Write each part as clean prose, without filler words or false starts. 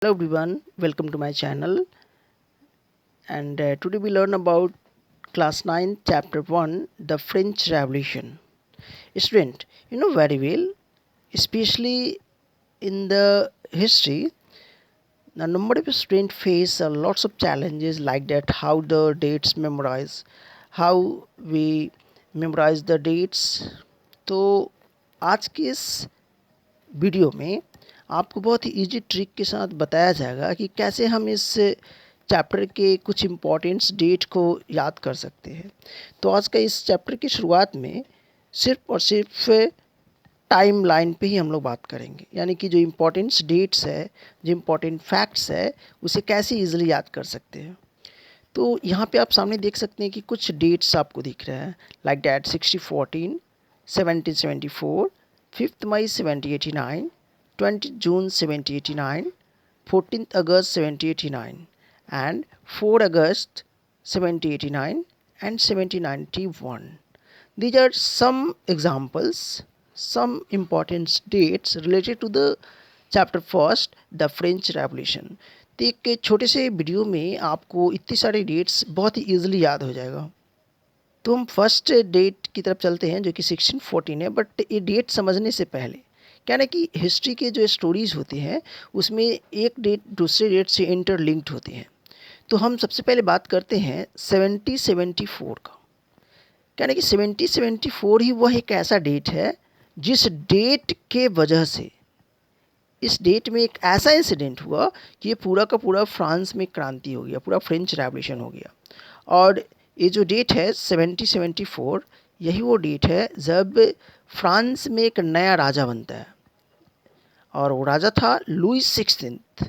Hello everyone, welcome to my channel. And today we learn about class 9 chapter 1, the French Revolution. Student, you know very well, especially in the history, the number of students face lots of challenges like that, how the dates memorize, how we memorize the dates. तो आज की इस video में आपको बहुत ही easy trick के साथ बताया जाएगा कि कैसे हम इस चैप्टर के कुछ इम्पॉर्टेंट्स डेट को याद कर सकते हैं। तो आज का इस चैप्टर की शुरुआत में सिर्फ और सिर्फ टाइम लाइन पे ही हम लोग बात करेंगे, यानी कि जो इम्पोर्टेंट्स डेट्स है, जो इम्पोर्टेंट फैक्ट्स है, उसे कैसे इजीली याद कर सकते हैं। तो यहाँ पे आप सामने देख सकते हैं कि कुछ डेट्स आपको दिख रहे हैं, like that 1614, 1774, 5th May 1789, 20 June 1789, 14th August 1789, and 4 August 1789 and 1791. These are some examples, some important dates related to the chapter first, the French Revolution. तो एक छोटे से वीडियो में आपको इतनी सारी डेट्स बहुत ही ईजिली याद हो जाएगा। तो हम फर्स्ट डेट की तरफ चलते हैं जो कि 1614 है। बट ये डेट समझने से पहले क्या ना कि हिस्ट्री के जो स्टोरीज़ होती हैं उसमें एक डेट दूसरे डेट से इंटरलिंक्ड होती हैं। तो हम सबसे पहले बात करते हैं 1774 का। क्या ना कि 1774 ही वह एक ऐसा डेट है जिस डेट के वजह से इस डेट में एक ऐसा इंसिडेंट हुआ कि ये पूरा का पूरा फ्रांस में क्रांति हो गया, पूरा फ्रेंच रेवोल्यूशन हो गया। और ये जो डेट है 1774, यही वो डेट है जब फ्रांस में एक नया राजा बनता है, और वो राजा था Louis 16th।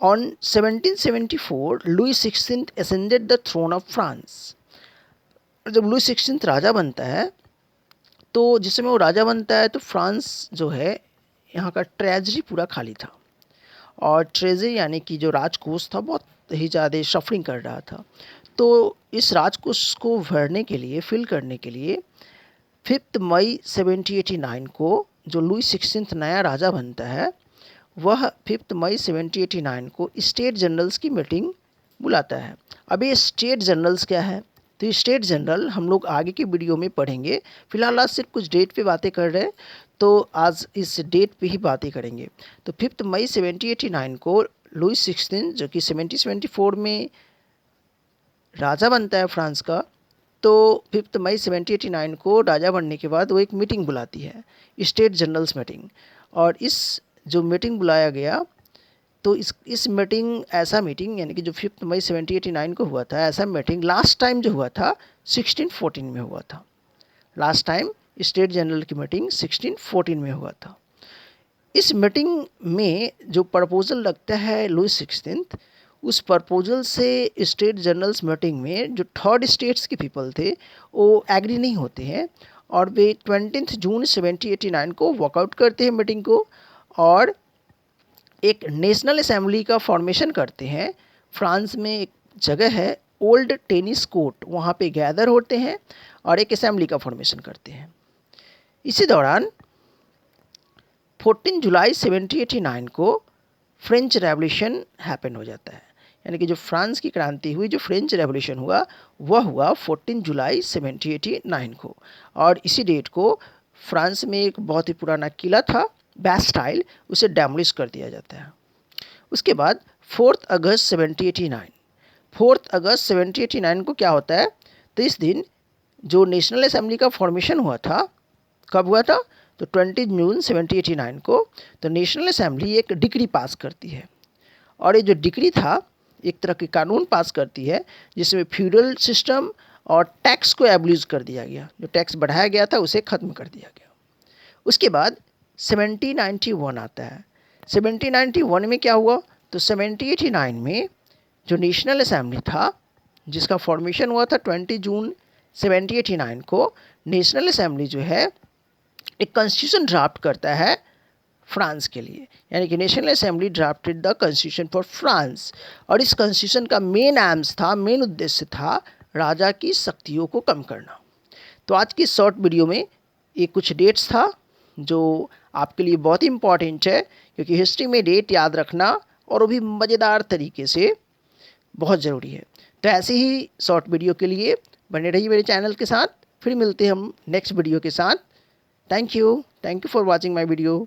On 1774 Louis 16th ascended the throne of France. जब लुई 16th राजा बनता है, तो जिस समय वो राजा बनता है तो फ्रांस जो है, यहाँ का ट्रेजरी पूरा खाली था, और ट्रेजरी यानी कि जो राजकोष था बहुत ही ज़्यादा सफरिंग कर रहा था। तो इस राजकोष को भरने के लिए, फिल करने के लिए 5 मई 1789 को जो लुई 16th नया राजा बनता है, वह 5 मई 1789 को स्टेट जनरल्स की मीटिंग बुलाता है। अब ये स्टेट जनरल्स क्या है, तो स्टेट जनरल हम लोग आगे की वीडियो में पढ़ेंगे। फिलहाल आज सिर्फ कुछ डेट पे बातें कर रहे हैं, तो आज इस डेट पे ही बातें करेंगे। तो 5 मई 1789 को लुई 16 जो कि 1774 में राजा बनता है फ्रांस का, तो 5 मई 1789 को राजा बनने के बाद वो एक मीटिंग बुलाती है, स्टेट जनरल्स मीटिंग। और इस जो मीटिंग बुलाया गया, तो इस मीटिंग, ऐसा मीटिंग यानी कि जो 5 मई 1789 को हुआ था, ऐसा मीटिंग लास्ट टाइम जो हुआ था 1614 में हुआ था। लास्ट टाइम स्टेट जनरल की मीटिंग 1614 में हुआ था। इस मीटिंग में जो प्रपोजल लगता है लुई 16th, उस प्रपोजल से स्टेट जनरल्स मीटिंग में जो थर्ड स्टेट्स के पीपल थे वो एग्री नहीं होते हैं, और वे 20 जून 1789 को वॉकआउट करते हैं मीटिंग को, और एक नेशनल असेंबली का फॉर्मेशन करते हैं। फ्रांस में एक जगह है ओल्ड टेनिस कोर्ट, वहाँ पे गैदर होते हैं और एक असेंबली का फॉर्मेशन करते हैं। इसी दौरान 14 जुलाई 1789 को फ्रेंच रेवोल्यूशन हैपन हो जाता है, यानी कि जो फ्रांस की क्रांति हुई, जो फ्रेंच रेवोल्यूशन हुआ, वह हुआ 14 जुलाई 1789 को। और इसी डेट को फ्रांस में एक बहुत ही पुराना किला था बैस्टाइल, उसे डैमोलिश कर दिया जाता है। उसके बाद 4 अगस्त 1789, 4 अगस्त 1789 को क्या होता है, तो इस दिन जो नेशनल असेंबली का फॉर्मेशन हुआ था, कब हुआ था, तो 20 जून 1789 को तो नेशनल असेंबली एक डिक्री पास करती है। और ये जो डिक्री था, एक तरह की कानून पास करती है जिसमें फ्यूडल सिस्टम और टैक्स को एब्यूज कर दिया गया, जो टैक्स बढ़ाया गया था उसे ख़त्म कर दिया गया। उसके बाद 1791 आता है। 1791 में क्या हुआ, तो 1789 में जो नेशनल असेंबली था, जिसका फॉर्मेशन हुआ था 20 जून 1789 को, नेशनल असेंबली जो है एक कॉन्स्टिट्यूशन ड्राफ्ट करता है फ्रांस के लिए, यानी कि national assembly drafted the constitution for France. और इस कॉन्स्टिट्यूशन का मेन एम्स था, मेन उद्देश्य था राजा की शक्तियों को कम करना। तो आज की शॉर्ट वीडियो में ये कुछ डेट्स था जो आपके लिए बहुत ही इम्पॉर्टेंट है, क्योंकि हिस्ट्री में डेट याद रखना और वो भी मज़ेदार तरीके से, बहुत ज़रूरी है। तो ऐसे ही शॉर्ट वीडियो के लिए बने रहिए मेरे चैनल के साथ। फिर मिलते हैं हम नेक्स्ट वीडियो के साथ। Thank you for watching my video.